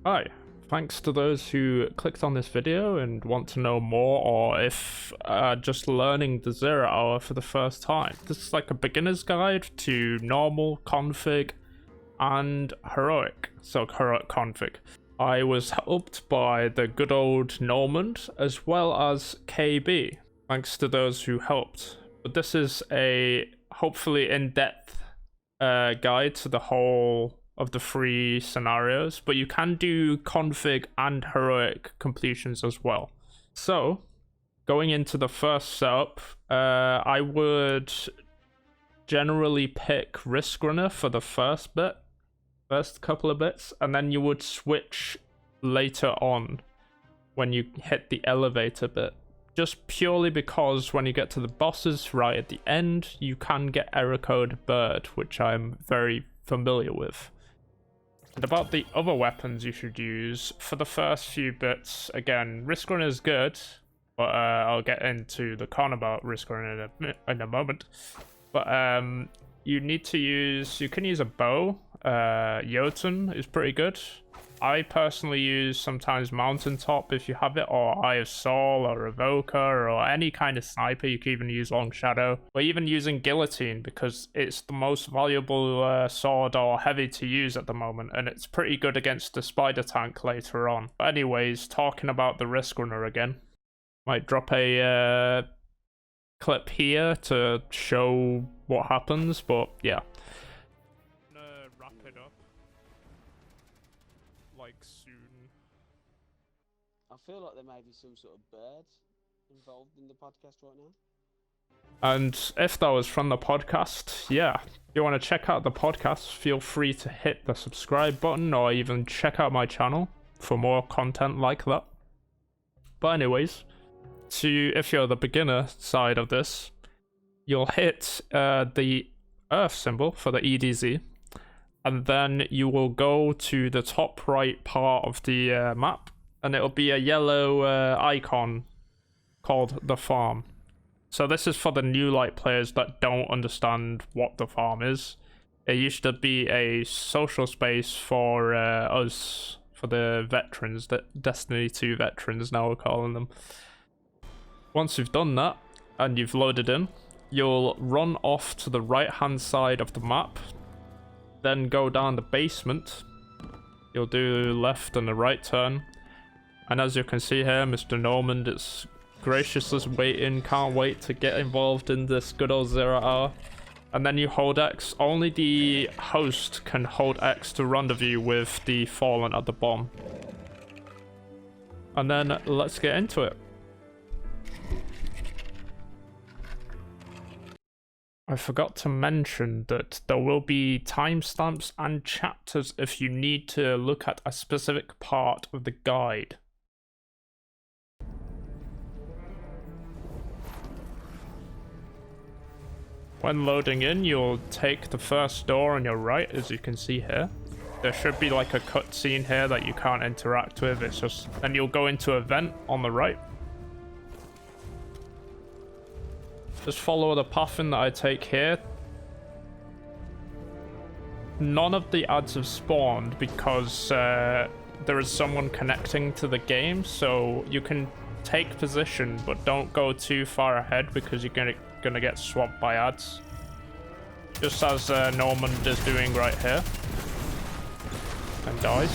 Hi, thanks to those who clicked on this video and want to know more, or if just learning the 0 hour for the first time. This is like a beginner's guide to normal, config, and heroic, so heroic config. I was helped by the good old Normand as well as KB, thanks to those who helped. But this is a hopefully in-depth guide to the whole of the 3 scenarios, but you can do config and heroic completions as well. So going into the first setup, I would generally pick Risk Runner for the first couple of bits, and then you would switch later on when you hit the elevator bit, just purely because when you get to the bosses right at the end, you can get error code bird, which I'm very familiar with. And about the other weapons you should use for the first few bits, again, Risk Runner is good, but I'll get into the con about Risk Runner in a moment. But you need to use, you can use a bow. Jotun is pretty good. I personally use sometimes Mountaintop if you have it, or Eye of Saul, or Evoker, or any kind of sniper. You can even use Long Shadow, or even using Guillotine, because it's the most valuable sword or heavy to use at the moment, and it's pretty good against the spider tank later on. But anyways, talking about the Risk Runner again, might drop a clip here to show what happens, but yeah. Soon. I feel like there may be some sort of bird involved in the podcast right now. And if that was from the podcast, yeah, if you want to check out the podcast, feel free to hit the subscribe button, or even check out my channel for more content like that. But anyways, if you're the beginner side of this, you'll hit the Earth symbol for the EDZ. And then you will go to the top right part of the map, and it'll be a yellow icon called the farm. So this is for the new light players that don't understand what the farm is. It used to be a social space for us, for the veterans, the Destiny 2 veterans now we're calling them. Once you've done that, and you've loaded in, you'll run off to the right hand side of the map, then go down the basement. You'll do left and a right turn, and as you can see here, Mr. Normand is graciously waiting, can't wait to get involved in this good old 0 hour. And then you hold X. Only the host can hold X to rendezvous with the Fallen at the bomb. And then let's get into it. I forgot to mention that there will be timestamps and chapters if you need to look at a specific part of the guide. When loading in, you'll take the first door on your right, as you can see here. There should be like a cutscene here that you can't interact with, it's just... Then you'll go into a vent on the right. Just follow the pathing that I take here. None of the ads have spawned because there is someone connecting to the game, so you can take position, but don't go too far ahead because you're gonna get swamped by ads. Just as Normand is doing right here. And dies.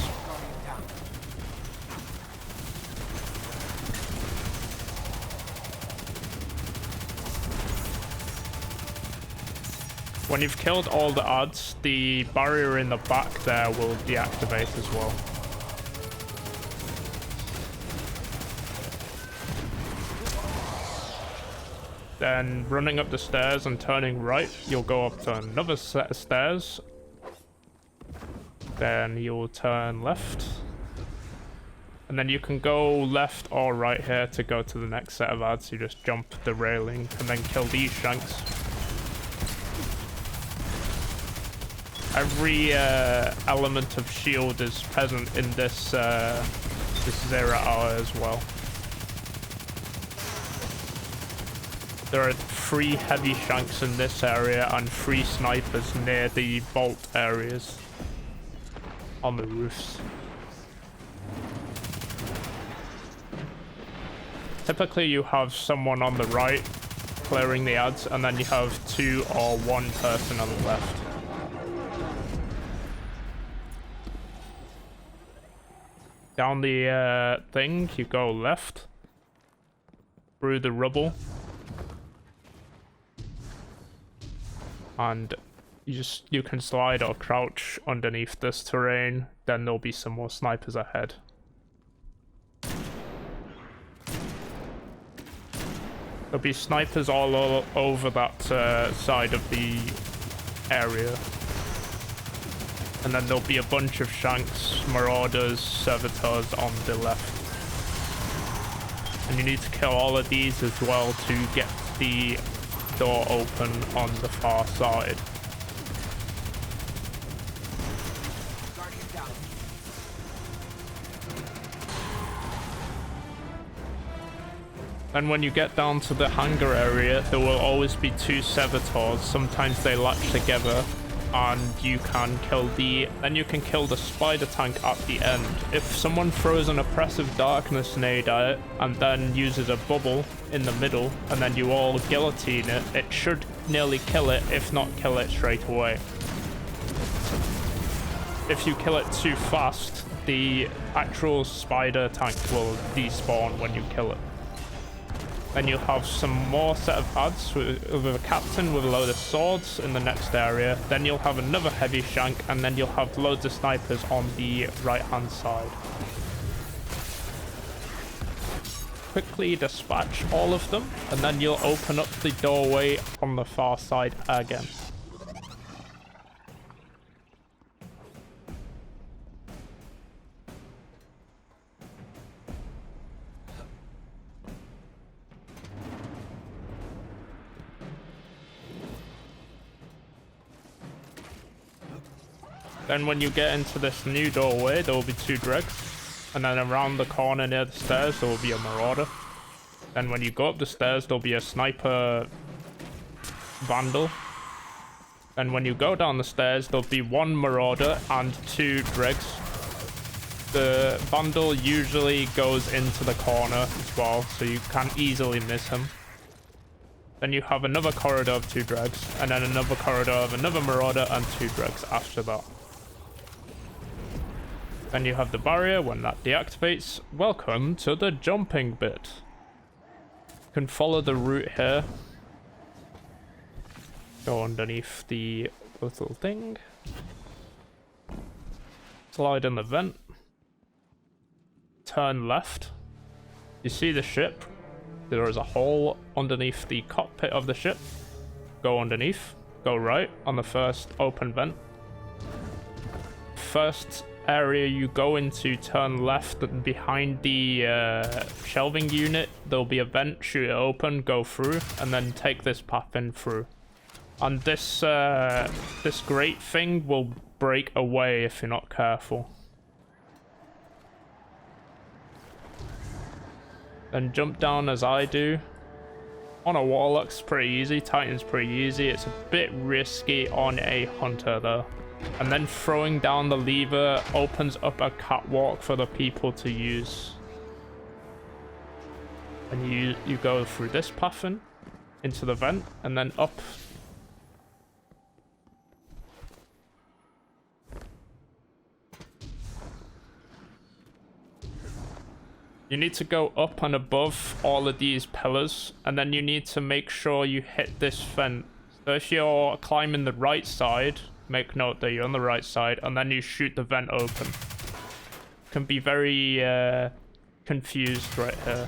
When you've killed all the ads, the barrier in the back there will deactivate as well. Then running up the stairs and turning right, you'll go up to another set of stairs. Then you'll turn left. And then you can go left or right here to go to the next set of ads. You just jump the railing and then kill these shanks. Every element of shield is present in this this 0 hour as well. There are 3 heavy shanks in this area and 3 snipers near the vault areas on the roofs. Typically you have someone on the right clearing the ads, and then you have 2 or 1 person on the left. Down the thing, you go left through the rubble, and you can slide or crouch underneath this terrain. Then there'll be some more snipers ahead. There'll be snipers all over that side of the area. And then there'll be a bunch of shanks, marauders, servitors on the left. And you need to kill all of these as well to get the door open on the far side. And when you get down to the hangar area, there will always be 2 servitors. Sometimes they latch together, and you can kill then you can kill the spider tank at the end. If someone throws an oppressive darkness nade at it and then uses a bubble in the middle, and then you all guillotine it, it should nearly kill it, if not kill it straight away. If you kill it too fast, the actual spider tank will despawn when you kill it. Then you'll have some more set of ads with a captain with a load of swords in the next area. Then you'll have another heavy shank, and then you'll have loads of snipers on the right hand side. Quickly dispatch all of them, and then you'll open up the doorway on the far side again. Then when you get into this new doorway, there will be 2 dregs. And then around the corner near the stairs, there will be a marauder. Then when you go up the stairs, there'll be a sniper vandal. Then when you go down the stairs, there'll be 1 marauder and 2 dregs. The vandal usually goes into the corner as well, so you can easily miss him. Then you have another corridor of 2 dregs, and then another corridor of another marauder and 2 dregs after that. Then you have the barrier. When that deactivates, welcome to the jumping bit. You can follow the route here. Go underneath the little thing. Slide in the vent. Turn left. You see the ship? There is a hole underneath the cockpit of the ship. Go underneath. Go right on the first open vent. First area you go into, turn left, and behind the shelving unit there'll be a vent. Shoot it open, go through, and then take this path in through. And this grate thing will break away if you're not careful. Then jump down as I do. On a warlock's pretty easy, titan's pretty easy. It's a bit risky on a hunter though. And then throwing down the lever opens up a catwalk for the people to use. And you go through this path into the vent, and then up. You need to go up and above all of these pillars, and then you need to make sure you hit this vent. So if you're climbing the right side, make note that you're on the right side, and then you shoot the vent open. Can be very confused right here.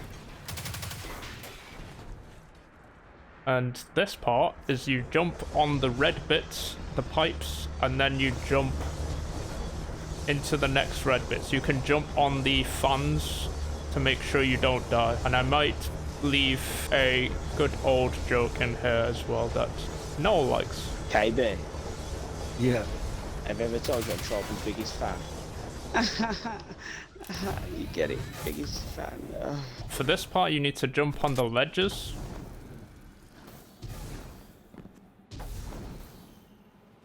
And this part is you jump on the red bits, the pipes, and then you jump into the next red bits. You can jump on the fans to make sure you don't die. And I might leave a good old joke in here as well that Noel likes. KB. Yeah. Have you ever told you I'm Troll's biggest fan? You get it, biggest fan. For this part, you need to jump on the ledges.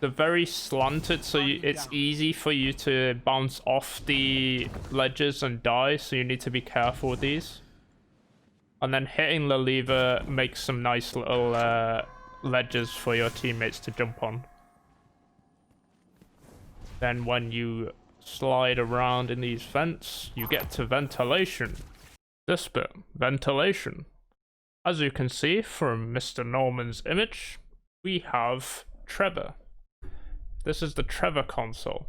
They're very slanted, so it's easy for you to bounce off the ledges and die, so you need to be careful with these. And then hitting the lever makes some nice little ledges for your teammates to jump on. Then when you slide around in these vents, you get to ventilation. This bit, ventilation. As you can see from Mr. Norman's image, we have Trevor. This is the Trevor console.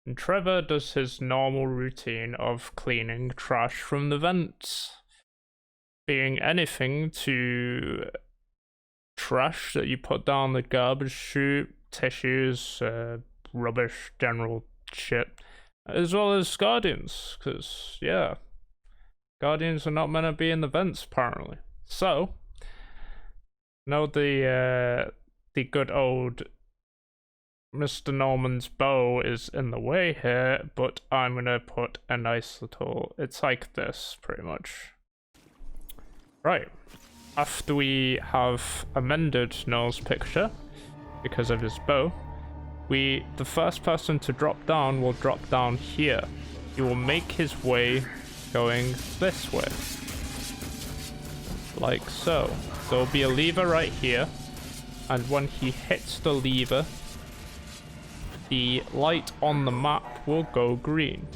And Trevor does his normal routine of cleaning trash from the vents. Being anything to trash that you put down the garbage chute, tissues, rubbish, general shit, as well as guardians, because, yeah, guardians are not meant to be in the vents, apparently. So, no, the good old Mr. Norman's bow is in the way here, but I'm gonna put a nice little, it's like this, pretty much. Right, after we have amended Noel's picture, because of his bow, the first person to drop down will drop down here. He will make his way going this way. Like so. There'll be a lever right here, and when he hits the lever, the light on the map will go green.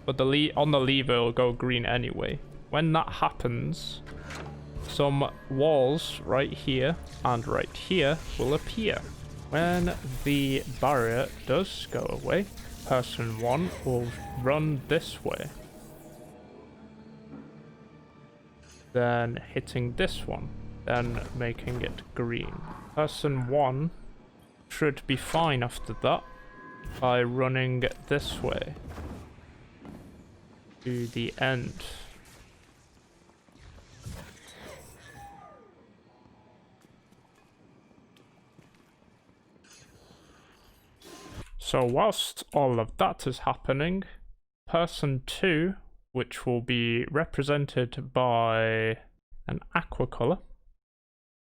But on the lever it will go green anyway. When that happens, some walls right here and right here will appear. When the barrier does go away, person 1 will run this way. Then hitting this one, then making it green. Person 1 should be fine after that by running this way to the end. So whilst all of that is happening, person 2, which will be represented by an aqua color,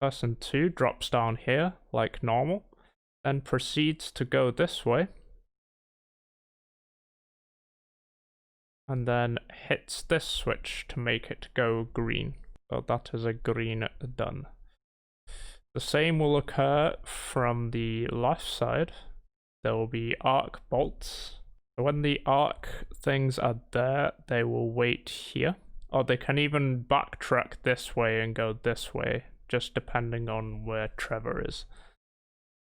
person 2 drops down here like normal, then proceeds to go this way, and then hits this switch to make it go green. So that is a green done. The same will occur from the left side. There will be arc bolts. So when the arc things are there, they will wait here. Or they can even backtrack this way and go this way, just depending on where Trevor is.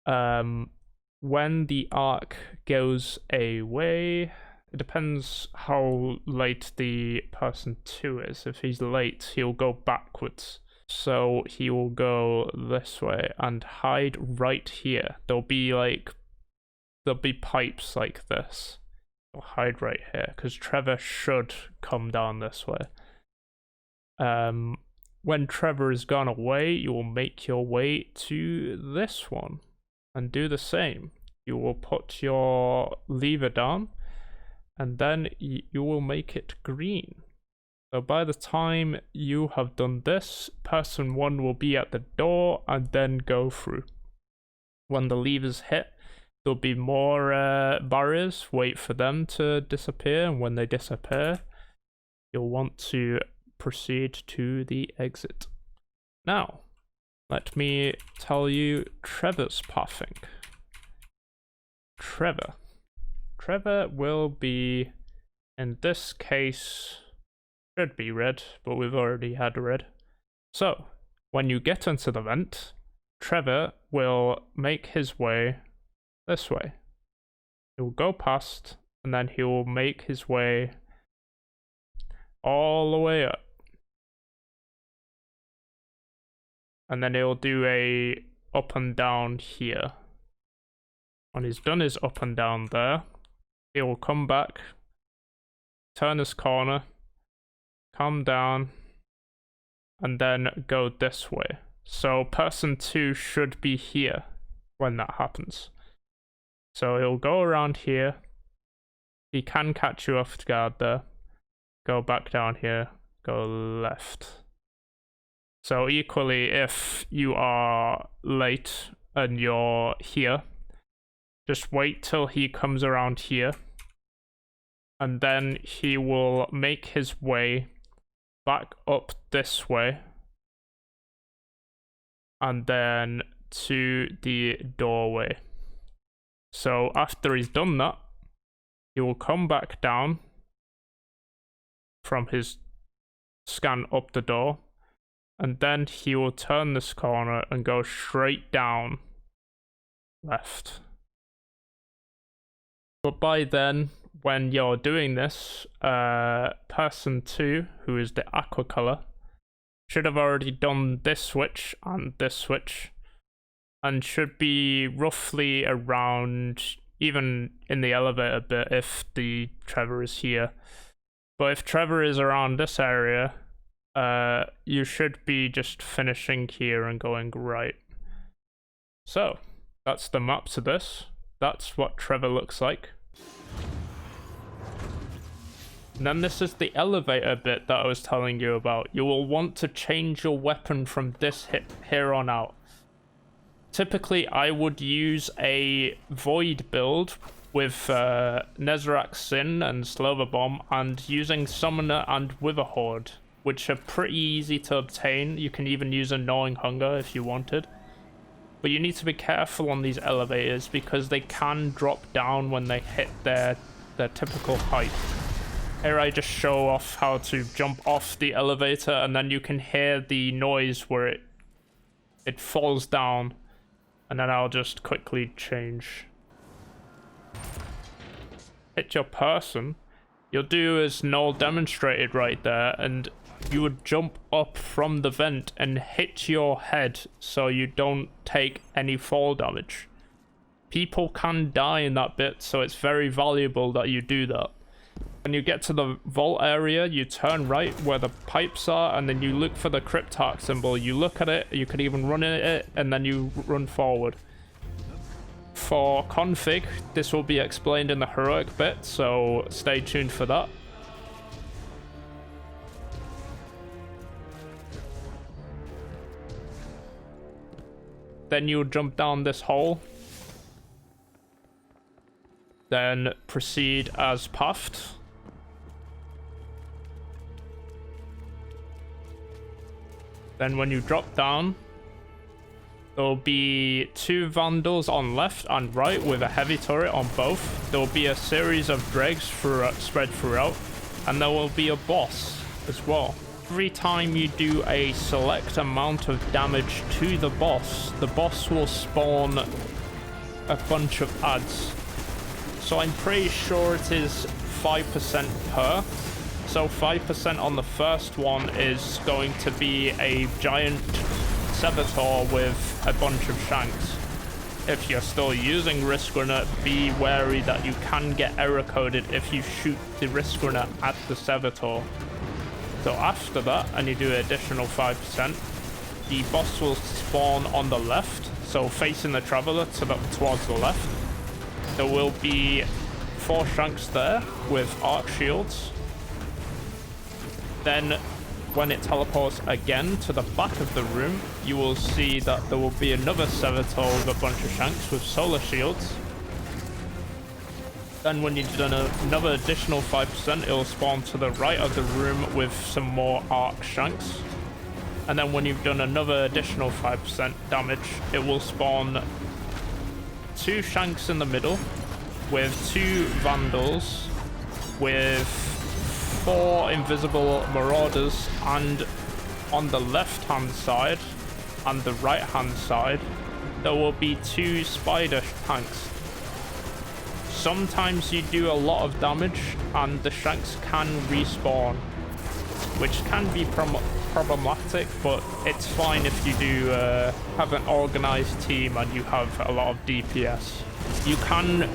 When the arc goes away, it depends how late the person 2 is. If he's late, he'll go backwards. So he will go this way and hide right here. There'll be pipes like this. I'll hide right here because Trevor should come down this way. When Trevor has gone away, you will make your way to this one and do the same. You will put your lever down and then you will make it green. So by the time you have done this, person 1 will be at the door and then go through. When the levers hit, there'll be more barriers. Wait for them to disappear, and when they disappear, you'll want to proceed to the exit. Now, let me tell you Trevor's pathing. Trevor will be, in this case, should be red, but we've already had red. So, when you get into the vent, Trevor will make his way this way. He will go past, and then he will make his way all the way up. And then he'll do a up and down here. When he's done his up and down there, he will come back, turn his corner, come down, and then go this way. So person 2 should be here when that happens. So he'll go around here. He can catch you off guard there. Go back down here. Go left. So equally, if you are late and you're here, just wait till he comes around here. And then he will make his way back up this way, and then to the doorway. So after he's done that, he will come back down from his scan up the door, and then he will turn this corner and go straight down left. But by then, when you're doing this, person 2, who is the aqua color, should have already done this switch, and should be roughly around, even in the elevator bit, if the Trevor is here. But if Trevor is around this area, you should be just finishing here and going right. So, that's the map to this. That's what Trevor looks like. And then this is the elevator bit that I was telling you about. You will want to change your weapon from this here on out. Typically, I would use a Void build with Nezarec Sin and Slover Bomb, and using Summoner and Wither Horde, which are pretty easy to obtain. You can even use a Gnawing Hunger if you wanted. But you need to be careful on these elevators because they can drop down when they hit their typical height. Here I just show off how to jump off the elevator, and then you can hear the noise where it falls down, and then I'll just quickly change. Hit your person. You'll do as Noel demonstrated right there, and you would jump up from the vent and hit your head so you don't take any fall damage. People can die in that bit, so it's very valuable that you do that. When you get to the vault area, you turn right where the pipes are, and then you look for the Cryptarch symbol. You look at it, you can even run in it, and then you run forward. For config, this will be explained in the heroic bit, so stay tuned for that. Then you'll jump down this hole. Then proceed as pathed. Then when you drop down, there'll be 2 vandals on left and right with a heavy turret on both. There'll be a series of dregs spread throughout, and there will be a boss as well. Every time you do a select amount of damage to the boss will spawn a bunch of adds. So I'm pretty sure it is 5% per. So 5% on the first one is going to be a giant Sevator with a bunch of shanks. If you're still using Risk Runner, be wary that you can get error coded if you shoot the Risk Runner at the Sevator. So after that, and you do an additional 5%, the boss will spawn on the left, so facing the Traveler towards the left. There will be 4 shanks there with arc shields. Then when it teleports again to the back of the room, you will see that there will be another Sevator with a bunch of shanks with solar shields. Then when you've done another additional 5%, it will spawn to the right of the room with some more arc shanks. And then when you've done another additional 5% damage, it will spawn 2 shanks in the middle with 2 vandals with 4 invisible marauders, and on the left hand side and the right hand side there will be 2 spider tanks. Sometimes you do a lot of damage and the shanks can respawn, which can be problematic, but it's fine if you do have an organized team and you have a lot of DPS. You can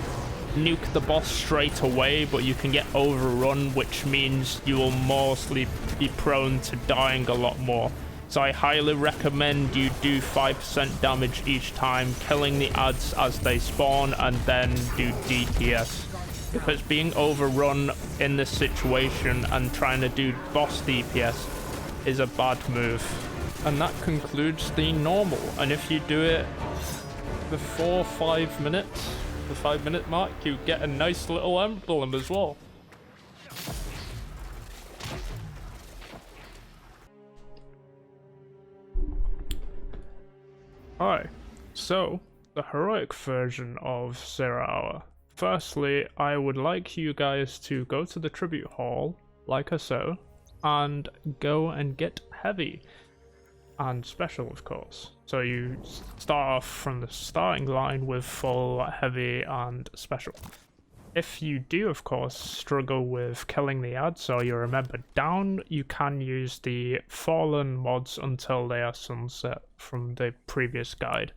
nuke the boss straight away, but you can get overrun, which means you will mostly be prone to dying a lot more. So I highly recommend you do 5% damage each time, killing the adds as they spawn, and then do DPS. Because being overrun in this situation and trying to do boss DPS is a bad move. And that concludes the normal. And if you do it before 5 minutes, the 5-minute mark, you get a nice little emblem as well. Hi, so the heroic version of 0 Hour. Firstly, I would like you guys to go to the tribute hall, like so, and go and get heavy. And special, of course. So you start off from the starting line with full, heavy, and special. If you do, of course, struggle with killing the ads or you remember down, you can use the fallen mods until they are sunset from the previous guide.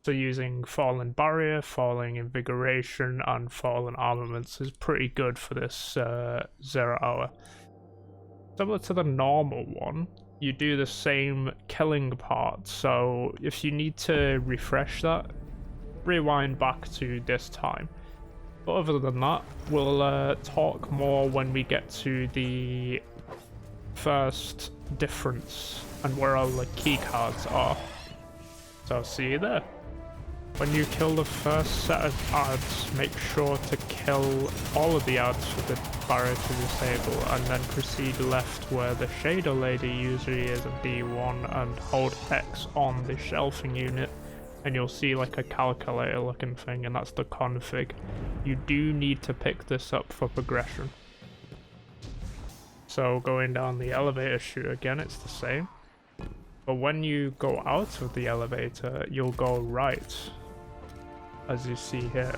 So using fallen barrier, fallen invigoration, and fallen armaments is pretty good for this 0 Hour. Similar to the normal one, you do the same killing part, so if you need to refresh that, rewind back to this time. But other than that, we'll talk more when we get to the first difference and where all the key cards are. So I'll see you there. When you kill the first set of ads, make sure to kill all of the ads for the barrier to disable, and then proceed left where the shader lady usually is a D1, and hold X on the shelving unit, and you'll see like a calculator looking thing, and that's the config. You do need to pick this up for progression. So going down the elevator chute again, it's the same. But when you go out of the elevator, you'll go right, as you see here.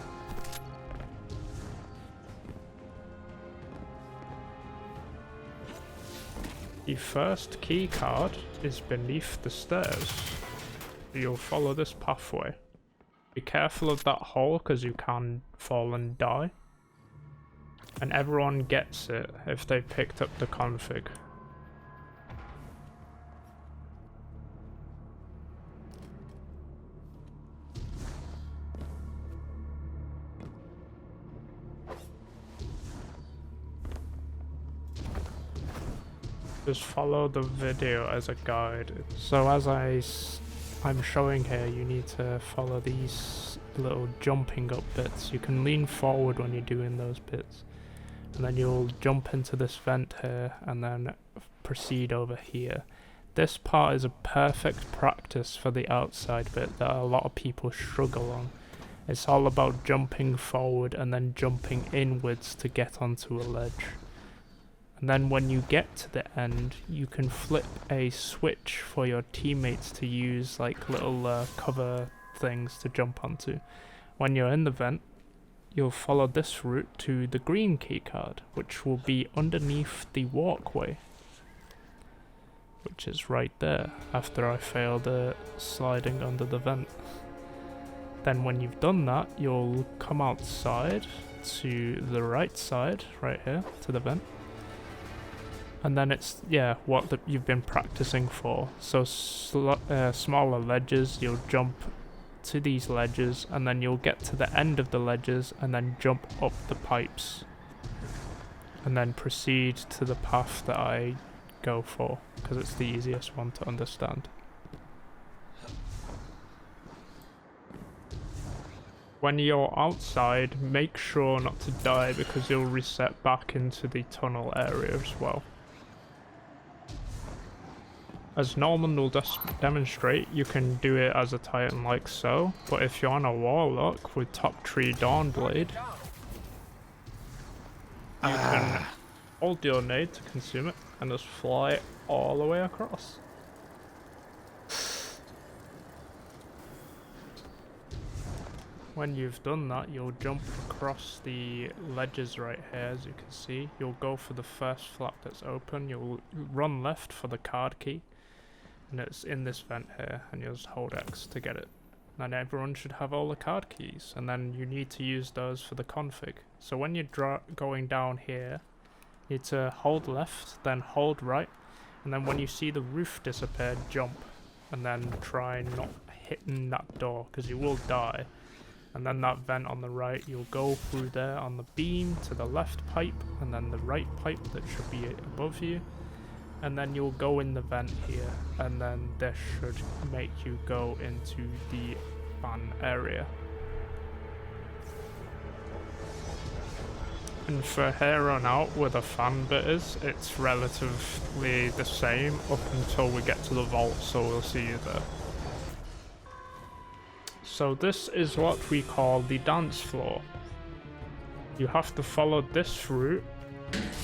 The first key card is beneath the stairs. You'll follow this pathway. Be careful of that hole because you can fall and die. And everyone gets it if they picked up the config. Just follow the video as a guide. So as I'm showing here, you need to follow these little jumping up bits. You can lean forward when you're doing those bits. And then you'll jump into this vent here and then proceed over here. This part is a perfect practice for the outside bit that a lot of people struggle on. It's all about jumping forward and then jumping inwards to get onto a ledge. And then when you get to the end, you can flip a switch for your teammates to use like little cover things to jump onto. When you're in the vent, you'll follow this route to the green keycard, which will be underneath the walkway, which is right there after I failed sliding under the vent. Then when you've done that, you'll come outside to the right side, right here, to the vent. And then it's, yeah, what you've been practicing for. So smaller ledges, you'll jump to these ledges, and then you'll get to the end of the ledges, and then jump up the pipes. And then proceed to the path that I go for, because it's the easiest one to understand. When you're outside, make sure not to die, because you'll reset back into the tunnel area as well. As Norman will demonstrate, you can do it as a Titan like so, but if you're on a Warlock with top tree Dawnblade, you can hold your nade to consume it and just fly all the way across. When you've done that, you'll jump across the ledges right here, as you can see. You'll go for the first flap that's open, you'll run left for the card key. And it's in this vent here, and you'll just hold X to get it. And everyone should have all the card keys, and then you need to use those for the config. So when you're going down here, you need to hold left, then hold right, and then when you see the roof disappear, jump, and then try not hitting that door, because you will die. And then that vent on the right, you'll go through there on the beam to the left pipe, and then the right pipe that should be above you. And then you'll go in the vent here, and then this should make you go into the fan area. And for here on out, where the fan bit is, it's relatively the same up until we get to the vault, so we'll see you there. So this is what we call the dance floor. You have to follow this route,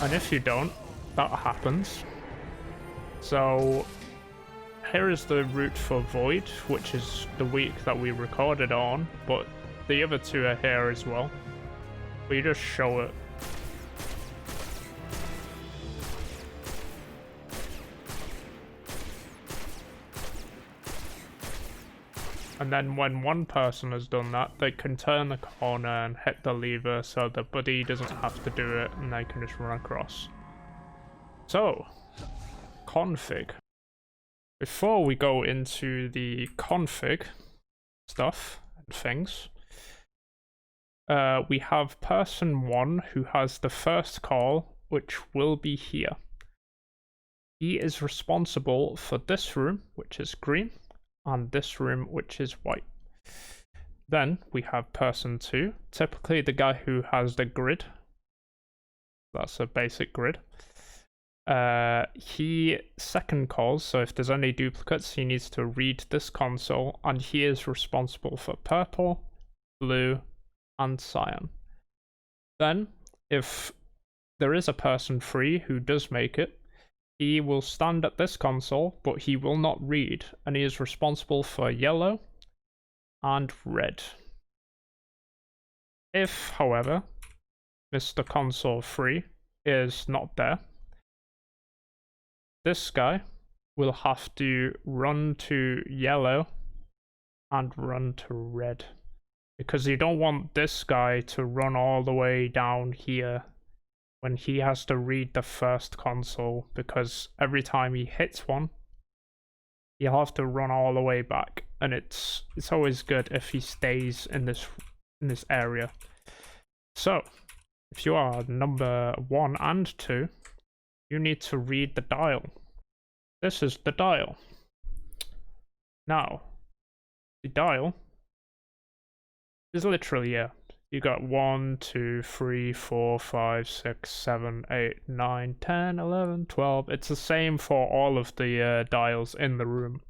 and if you don't, that happens. So here is the route for Void, which is the week that we recorded on, but the other two are here as well. We just show it. And then when one person has done that, they can turn the corner and hit the lever so the buddy doesn't have to do it and they can just run across. So, config. Before we go into the config stuff and things, we have person 1 who has the first call, which will be here. He is responsible for this room, which is green, and this room, which is white. Then we have person 2, typically the guy who has the grid. That's a basic grid. He second calls, so if there's any duplicates, he needs to read this console, and he is responsible for purple, blue, and cyan. Then, if there is a person 3 who does make it, he will stand at this console, but he will not read, and he is responsible for yellow and red. If, however, Mr. Console 3 is not there, this guy will have to run to yellow and run to red, because you don't want this guy to run all the way down here when he has to read the first console, because every time he hits one, he'll have to run all the way back, and it's always good if he stays in this area. So, if you are number 1 and 2, you need to read the dial. This is the dial. Now, the dial is literally here. You got 1, 2, 3, 4, 5, 6, 7, 8, 9, 10, 11, 12. It's the same for all of the dials in the room.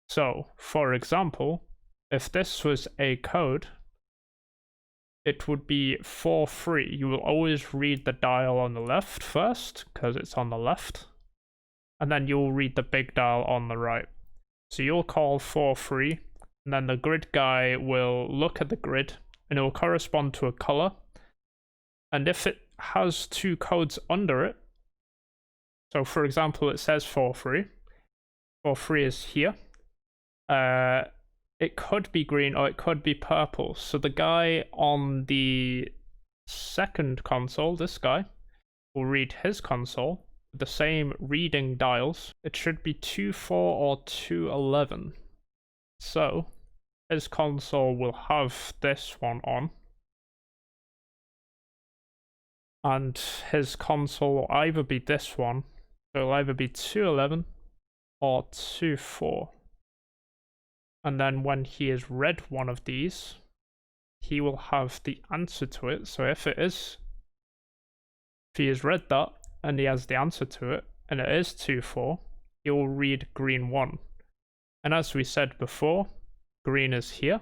So, for example, if this was a code, it would be 4-3. You will always read the dial on the left first, because it's on the left. And then you'll read the big dial on the right. So you'll call 4-3, and then the grid guy will look at the grid, and it will correspond to a color. And if it has 2 codes under it, so for example, it says 4-3. 4-3 is here. It could be green or it could be purple. So the guy on the second console, this guy, will read his console with the same reading dials. It should be 2-4 or 2-11. So his console will have this one on, and his console will either be this one, so it'll either be 2-11 or 2-4. And then when he has read one of these, he will have the answer to it. So if he has read that and he has the answer to it, and it is 2-4, he will read green 1. And as we said before, green is here,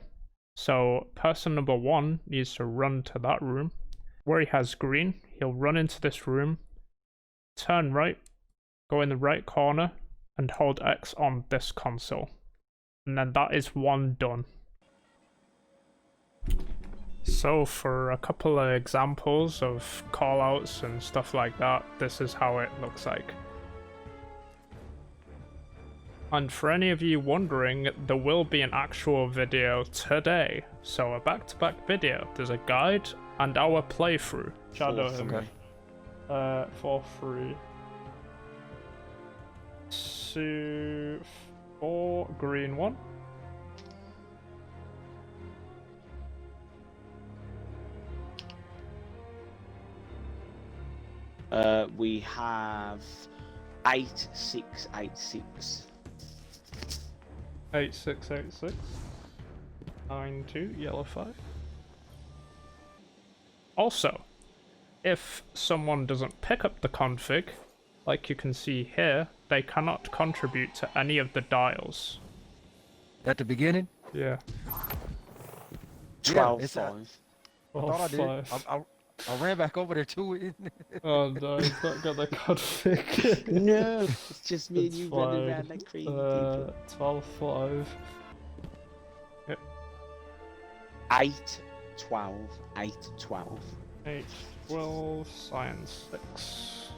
so person number 1 needs to run to that room. Where he has green, he'll run into this room, turn right, go in the right corner, and hold X on this console. And then that is 1 done. So for a couple of examples of callouts and stuff like that, this is how it looks like. And for any of you wondering, there will be an actual video today. So a back-to-back video. There's a guide and our playthrough. Shadow him. Okay. 4-3. 2-4, green 1. We have 8686. 8686. 92, yellow 5. Also, if someone doesn't pick up the config, like you can see here, they cannot contribute to any of the dials. At the beginning? Yeah. 12 I 5. thought I did. Five. I ran back over there to it. Oh no, he's not got the config. No, it's just me and It's you running fine. around like crazy people. 12-5. 8 12. 8 12. 8, 12, science 6.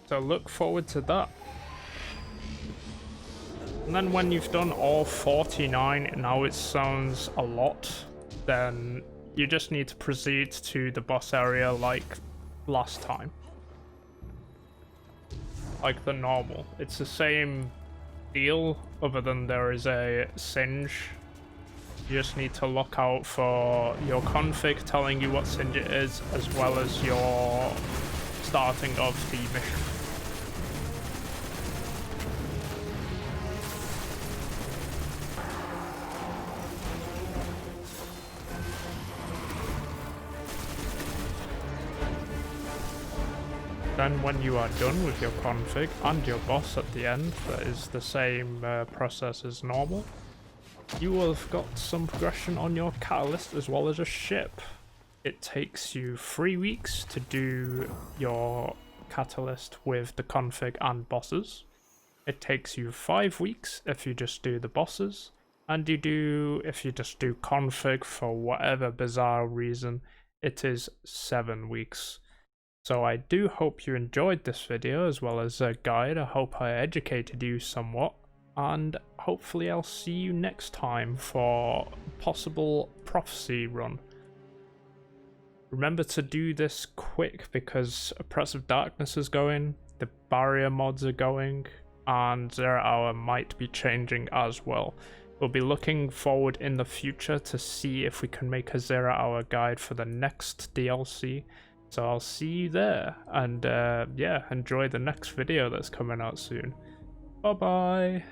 So look forward to that. And then when you've done all 49, now it sounds a lot, then you just need to proceed to the boss area like last time. Like the normal. It's the same deal, other than there is a singe. You just need to look out for your config telling you what singe it is, as well as your starting of the mission. Then when you are done with your config and your boss at the end, that is the same process as normal, you will have got some progression on your catalyst as well as a ship. It takes you 3 weeks to do your catalyst with the config and bosses. It takes you 5 weeks if you just do the bosses, and if you just do config for whatever bizarre reason, it is 7 weeks. So I do hope you enjoyed this video as well as a guide. I hope I educated you somewhat, and hopefully I'll see you next time for a possible prophecy run. Remember to do this quick because Oppressive Darkness is going, the barrier mods are going, and 0 Hour might be changing as well. We'll be looking forward in the future to see if we can make a 0 Hour guide for the next DLC. So I'll see you there, and yeah, enjoy the next video that's coming out soon. Bye bye!